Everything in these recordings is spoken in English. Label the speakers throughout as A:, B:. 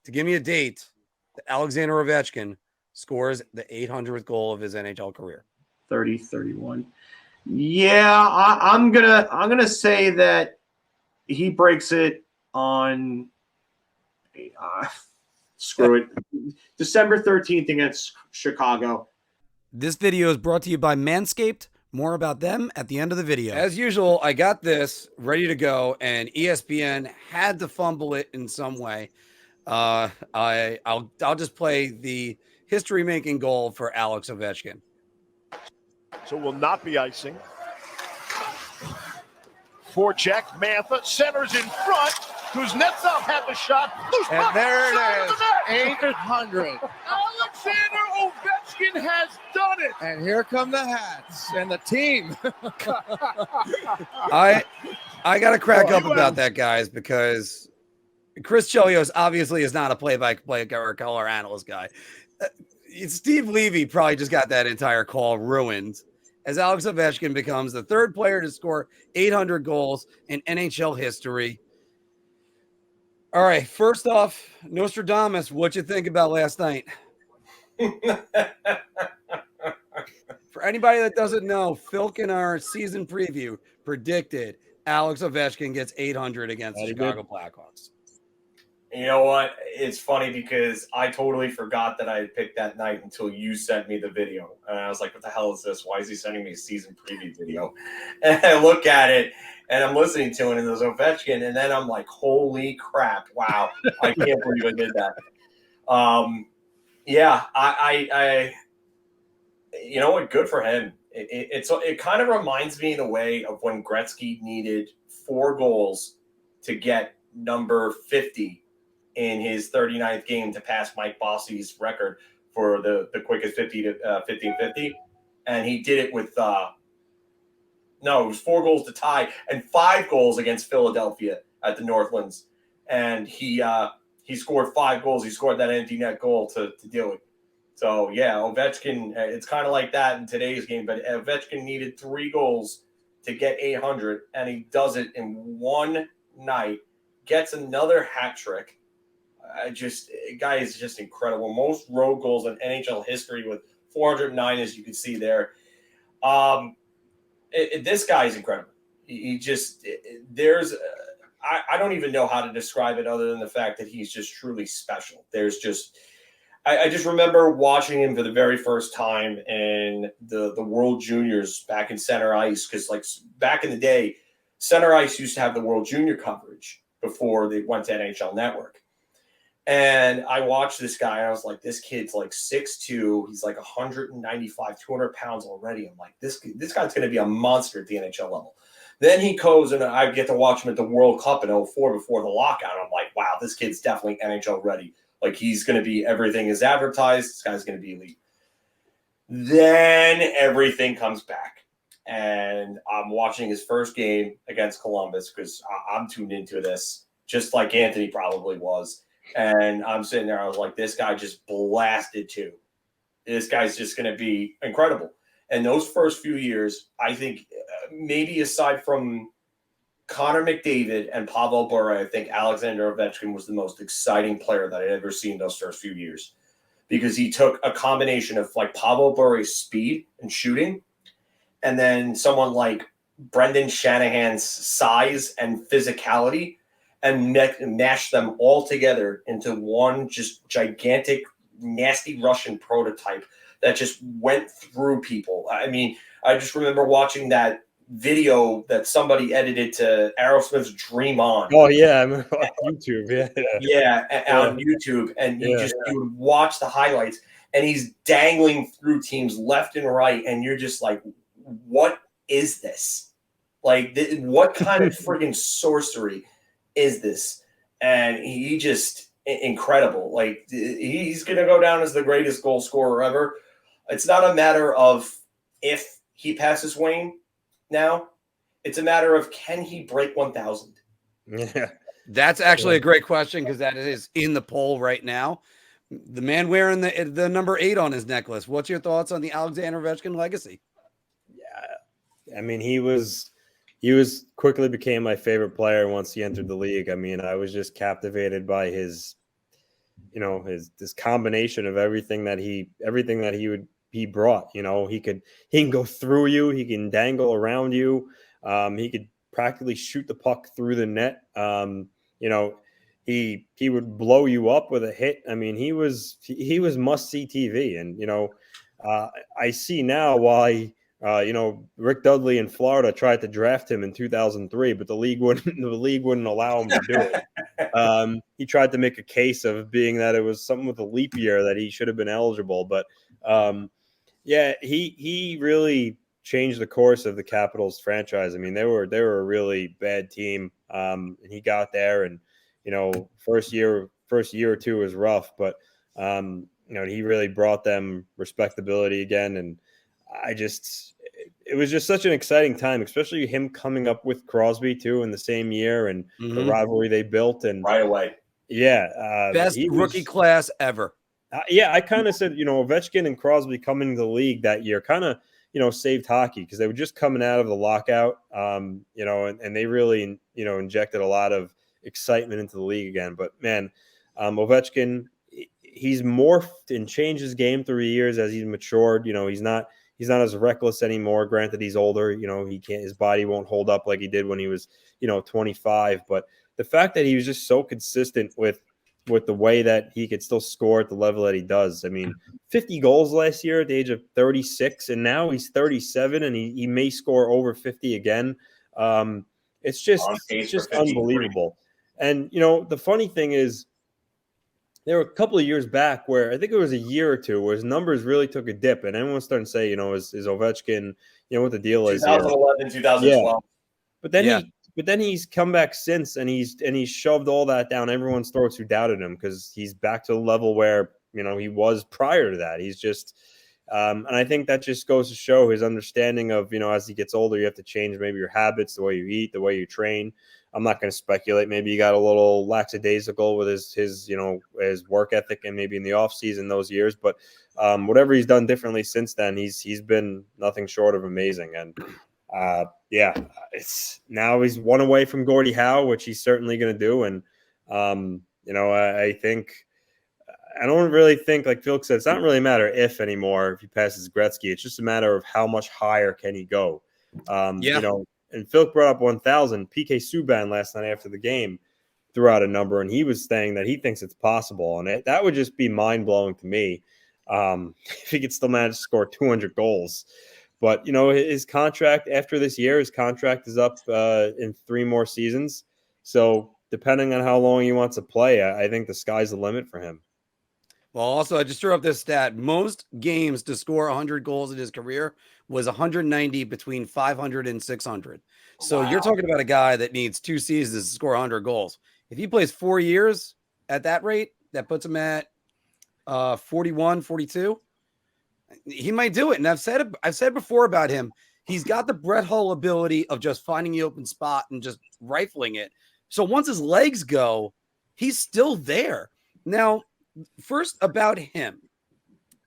A: to give me a date that Alexander Ovechkin scores the 800th goal of his NHL career.
B: 30-31. Yeah, I'm gonna say that he breaks it on screw it, December 13th against Chicago.
A: This video is brought to you by Manscaped. More about them at the end of the video. As usual, I got this ready to go, and ESPN had to fumble it in some way. I'll just play the history-making goal for Alex Ovechkin.
C: So will not be icing. Forecheck, Mantha centers in front. Kuznetsov had the shot.
D: And there it is, 800.
C: Alexander Ovechkin has done it.
D: And here come the hats and the team.
A: I got to crack up about that, guys, because Chris Chelios obviously is not a play-by-play or color analyst guy. Steve Levy probably just got that entire call ruined, as Alex Ovechkin becomes the third player to score 800 goals in NHL history. All right, first off, Nostradamus, what you think about last night? For anybody that doesn't know, Philk in our season preview predicted Alex Ovechkin gets 800 against the Chicago Blackhawks.
E: You know what? It's funny because I totally forgot that I had picked that night until you sent me the video. And I was like, what the hell is this? Why is he sending me a season preview video? And I look at it, and I'm listening to it, and there's Ovechkin, and then I'm like, holy crap, wow. I can't believe I did that. Yeah, I you know what? Good for him. It kind of reminds me in a way of when Gretzky needed 4 goals to get number 50 in his 39th game to pass Mike Bossy's record for the quickest 15-50. And he did it with, it was 4 goals to tie and 5 goals against Philadelphia at the Northlands. And he scored 5 goals. He scored that empty net goal to do it. So, yeah, Ovechkin, it's kind of like that in today's game. But Ovechkin needed 3 goals to get 800, and he does it in one night, gets another hat trick. Guy is just incredible. Most road goals in NHL history with 409, as you can see there. This guy is incredible. I don't even know how to describe it other than the fact that he's just truly special. I just remember watching him for the very first time in the World Juniors back in Center Ice, because like back in the day, Center Ice used to have the World Junior coverage before they went to NHL Network. And I watched this guy, and I was like, this kid's like 6'2". He's like 195, 200 pounds already. I'm like, this guy's going to be a monster at the NHL level. Then he goes, and I get to watch him at the World Cup in 2004 before the lockout. I'm like, wow, this kid's definitely NHL ready. Like, he's going to be everything is advertised. This guy's going to be elite. Then everything comes back. And I'm watching his first game against Columbus because I'm tuned into this, just like Anthony probably was. And I'm sitting there. I was like, this guy just blasted too. This guy's just going to be incredible. And those first few years, I think maybe aside from Connor McDavid and Pavel Bure, I think Alexander Ovechkin was the most exciting player that I'd ever seen those first few years, because he took a combination of like Pavel Bure's speed and shooting, and then someone like Brendan Shanahan's size and physicality, and mashed them all together into one just gigantic, nasty Russian prototype that just went through people. I mean, I just remember watching that video that somebody edited to Aerosmith's Dream On.
F: Oh, yeah, I remember on YouTube.
E: On YouTube. And you would watch the highlights, and he's dangling through teams left and right, and you're just like, what is this? Like, what kind of friggin' sorcery is this? And he just incredible. Like, he's going to go down as the greatest goal scorer ever. It's not a matter of if he passes Wayne now. It's a matter of, can he break 1,000?
F: Yeah.
A: That's actually a great question, because that is in the poll right now. The man wearing the number 8 on his necklace. What's your thoughts on the Alexander Ovechkin legacy?
F: Yeah, I mean, he quickly became my favorite player once he entered the league. I mean, I was just captivated by his this combination of everything that he brought. He can go through you, he can dangle around you, he could practically shoot the puck through the net. He would blow you up with a hit. I mean, he was must see TV, and I see now why Rick Dudley in Florida tried to draft him in 2003, but the league wouldn't allow him to do it. He tried to make a case of being that it was something with a leap year that he should have been eligible, but he really changed the course of the Capitals franchise. I mean, they were a really bad team, and he got there, and first year or two was rough, but he really brought them respectability again, and it was just such an exciting time, especially him coming up with Crosby too in the same year, and the rivalry they built, and
E: right away.
F: Yeah.
A: Best rookie class ever.
F: I kind of said, Ovechkin and Crosby coming to the league that year kind of, saved hockey, because they were just coming out of the lockout, and they really, injected a lot of excitement into the league again. But man, Ovechkin, he's morphed and changed his game through the years as he's matured. He's not as reckless anymore. Granted, he's older. His body won't hold up like he did when he was, 25. But the fact that he was just so consistent with the way that he could still score at the level that he does. I mean, 50 goals last year at the age of 36, and now he's 37, and he may score over 50 again. It's just unbelievable. And, the funny thing is, there were a couple of years back where I think it was a year or two where his numbers really took a dip, and everyone's starting to say, is Ovechkin, what the deal is.
E: 2011, 2012.
F: Yeah. But then he's come back since, and he's shoved all that down everyone's throats who doubted him, because he's back to the level where he was prior to that. He's just, and I think that just goes to show his understanding of as he gets older, you have to change maybe your habits, the way you eat, the way you train. I'm not going to speculate. Maybe he got a little lackadaisical with his work ethic, and maybe in the off season those years. But whatever he's done differently since then, he's been nothing short of amazing. And it's now he's one away from Gordie Howe, which he's certainly going to do. And I think I don't really think, like Felix said, it's not really a matter if anymore if he passes Gretzky. It's just a matter of how much higher can he go. And Phil brought up 1,000. PK Subban last night after the game threw out a number, and he was saying that he thinks it's possible. And that would just be mind-blowing to me if he could still manage to score 200 goals. But, his contract after this year, his contract is up in 3 more seasons. So depending on how long he wants to play, I think the sky's the limit for him.
A: Well, also, I just threw up this stat. Most games to score 100 goals in his career was 190 between 500 and 600. So You're talking about a guy that needs 2 seasons to score 100 goals. If he plays 4 years at that rate, that puts him at 41, 42. He might do it. And I've said before about him, he's got the Brett Hull ability of just finding the open spot and just rifling it. So once his legs go, he's still there. Now, first about him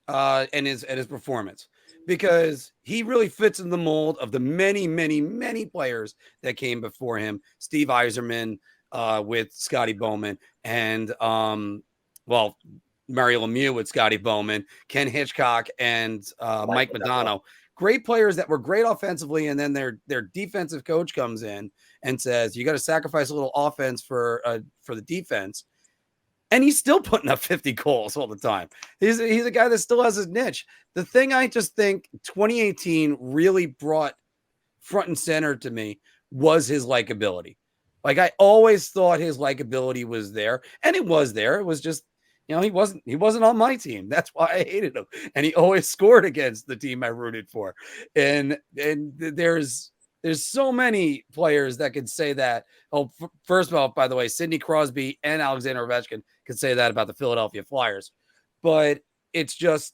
A: and his performance, because he really fits in the mold of the many, many, many players that came before him. Steve Yzerman with Scotty Bowman, and Mario Lemieux with Scotty Bowman, Ken Hitchcock, and Mike Modano. Great players that were great offensively, and then their defensive coach comes in and says, you got to sacrifice a little offense for the defense. And he's still putting up 50 goals all the time. He's a guy that still has his niche. The thing I just think 2018 really brought front and center to me was his likability. Like, I always thought his likability was there, and it was there. It was just, he wasn't on my team. That's why I hated him. And he always scored against the team I rooted for. And there's so many players that could say that. Oh, first of all, by the way, Sidney Crosby and Alexander Ovechkin could say that about the Philadelphia Flyers. But it's just,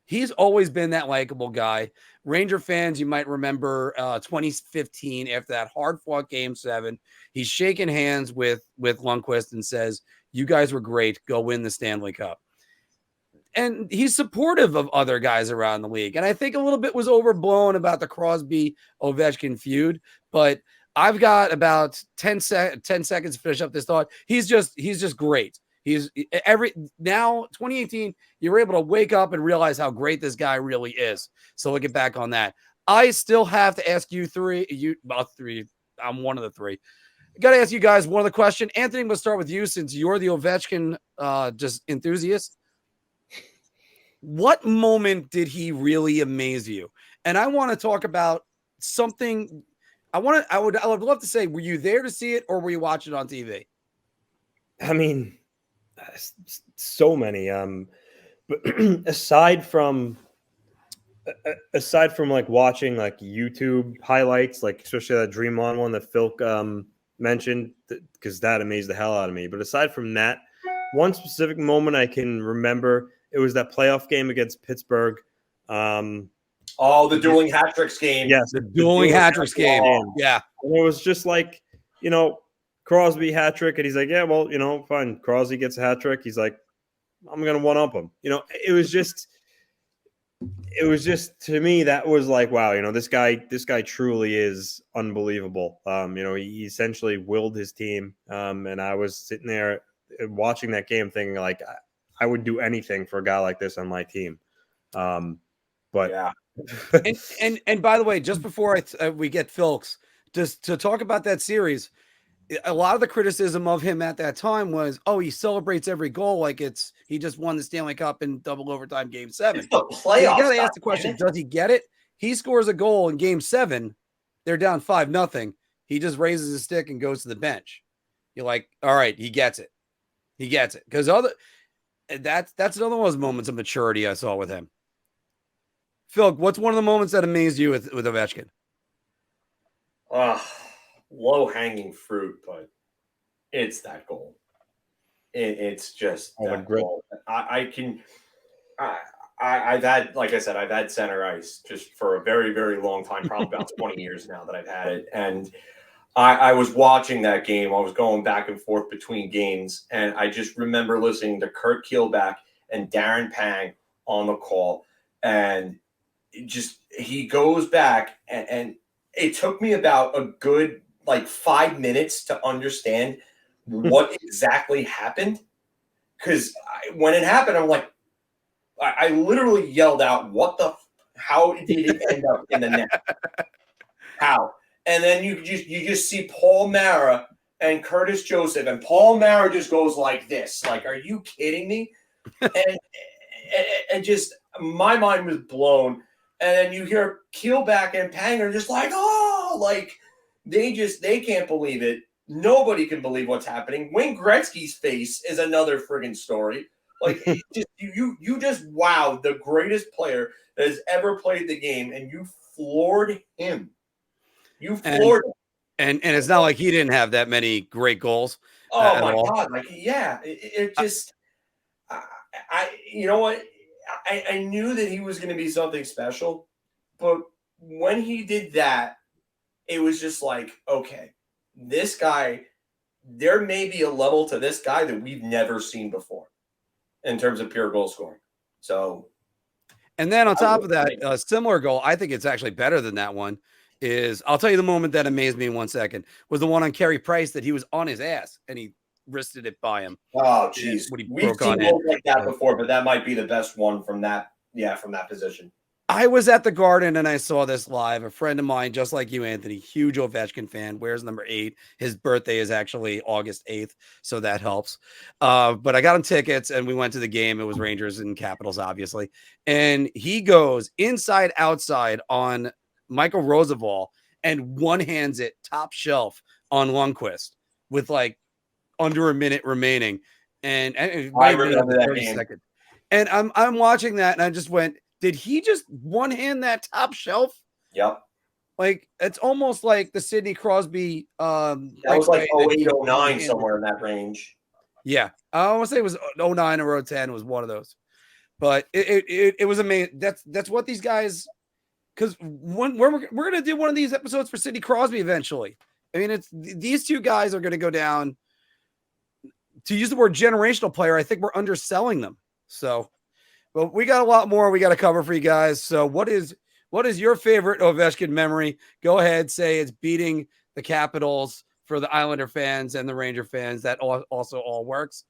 A: he's always been that likable guy. Ranger fans, you might remember 2015, after that hard-fought Game 7, he's shaking hands with Lundqvist and says, you guys were great. Go win the Stanley Cup. And he's supportive of other guys around the league. And I think a little bit was overblown about the Crosby-Ovechkin feud, but I've got about 10 seconds to finish up this thought. He's just great. He's now 2018. You're able to wake up and realize how great this guy really is. So look back on that. I still have to ask you three. I'm one of the three. I got to ask you guys one other question. Anthony, I'm going to start with you since you're the Ovechkin just enthusiast. What moment did he really amaze you? And I want to talk about something. I would love to say, were you there to see it or were you watching it on TV?
F: I mean, so many. But aside from like watching like YouTube highlights, like especially that Dream On one that Phil mentioned, because that amazed the hell out of me. But aside from that, one specific moment I can remember, it was that playoff game against Pittsburgh.
E: The dueling hat tricks game.
F: Yes,
A: the dueling hat tricks game. Yeah.
F: And it was just like, Crosby hat trick, and he's like, yeah, well, fine. Crosby gets a hat trick. He's like, I'm gonna one up him. It was just to me that was like, wow, this guy truly is unbelievable. He essentially willed his team. And I was sitting there watching that game thinking like I would do anything for a guy like this on my team. But
E: yeah.
A: and by the way, just before we get Philks, just to talk about that series, a lot of the criticism of him at that time was, he celebrates every goal like he just won the Stanley Cup in double overtime Game 7.
E: It's the playoffs.
A: You got to ask the question: does he get it? He scores a goal in Game 7. They're down 5-0. He just raises his stick and goes to the bench. You're like, all right, he gets it. He gets it because that's another one of those moments of maturity I saw with him. Phil, what's one of the moments that amazed you with Ovechkin?
E: Low-hanging fruit, but it's that goal. It's just that goal. I've had, like I said, I've had center ice just for a very, very long time, probably about 20 years now that I've had it. And I was watching that game. I was going back and forth between games, and I just remember listening to Kurt Keelback and Darren Pang on the call, and he goes back, and it took me about a good 5 minutes to understand what exactly happened. Because when it happened, I'm like, I literally yelled out, how did it end up in the net? How? And then you just see Paul Mara and Curtis Joseph, and Paul Mara just goes like this. Like, are you kidding me? and just my mind was blown. And then you hear Keelback and Panger just like, they can't believe it. Nobody can believe what's happening. Wayne Gretzky's face is another friggin' story. Like, you just wowed the greatest player that has ever played the game, and you floored him. You floored him.
A: And it's not like he didn't have that many great goals.
E: Oh my God! It just, you know what? I knew that he was going to be something special, but when he did that, it was just like, okay, this guy, there may be a level to this guy that we've never seen before in terms of pure goal scoring. So,
A: and then on top of that, a similar goal, I think it's actually better than that one, is I'll tell you the moment that amazed me in 1 second, was the one on Carey Price that he was on his ass and he wristed it by him.
E: Oh, geez. We've seen goals like that before, but that might be the best one from that position.
A: I was at the Garden and I saw this live. A friend of mine, just like you, Anthony, huge Ovechkin fan, wears number 8. His birthday is actually August 8th, so that helps. But I got him tickets and we went to the game. It was Rangers and Capitals, obviously. And he goes inside, outside on Michael Roosevelt and one-hands it top shelf on Lundqvist with under a minute remaining. And
E: I remember that game.
A: Second. And I'm watching that and I just went, did he just one-hand that top shelf?
E: Yep.
A: It's almost like the Sidney Crosby.
E: That was 08, 09, somewhere in that range.
A: Yeah. I want to say it was 09 or 010 was one of those. But it was amazing. That's what these guys, because we're going to do one of these episodes for Sidney Crosby eventually. I mean, these two guys are going to go down. To use the word generational player, I think we're underselling them. So, but we got a lot more we got to cover for you guys. So what is your favorite Ovechkin memory? Go ahead, say it's beating the Capitals for the Islander fans and the Ranger fans. That also all works.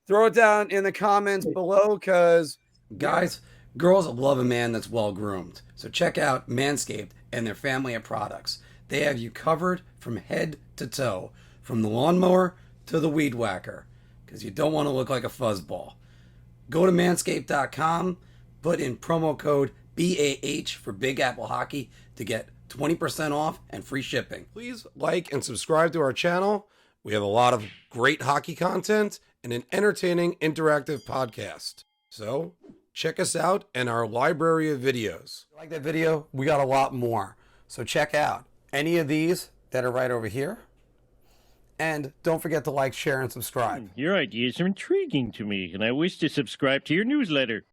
A: Throw it down in the comments below, because guys, girls love a man that's well groomed. So check out Manscaped and their family of products. They have you covered from head to toe, from the lawnmower to the weed whacker, because you don't want to look like a fuzzball. Go to manscaped.com, put in promo code BAH for Big Apple Hockey to get 20% off and free shipping. Please like and subscribe to our channel. We have a lot of great hockey content and an entertaining interactive podcast. So check us out and our library of videos. If you like that video? We got a lot more. So check out any of these that are right over here. And don't forget to like, share, and subscribe.
G: Your ideas are intriguing to me, and I wish to subscribe to your newsletter.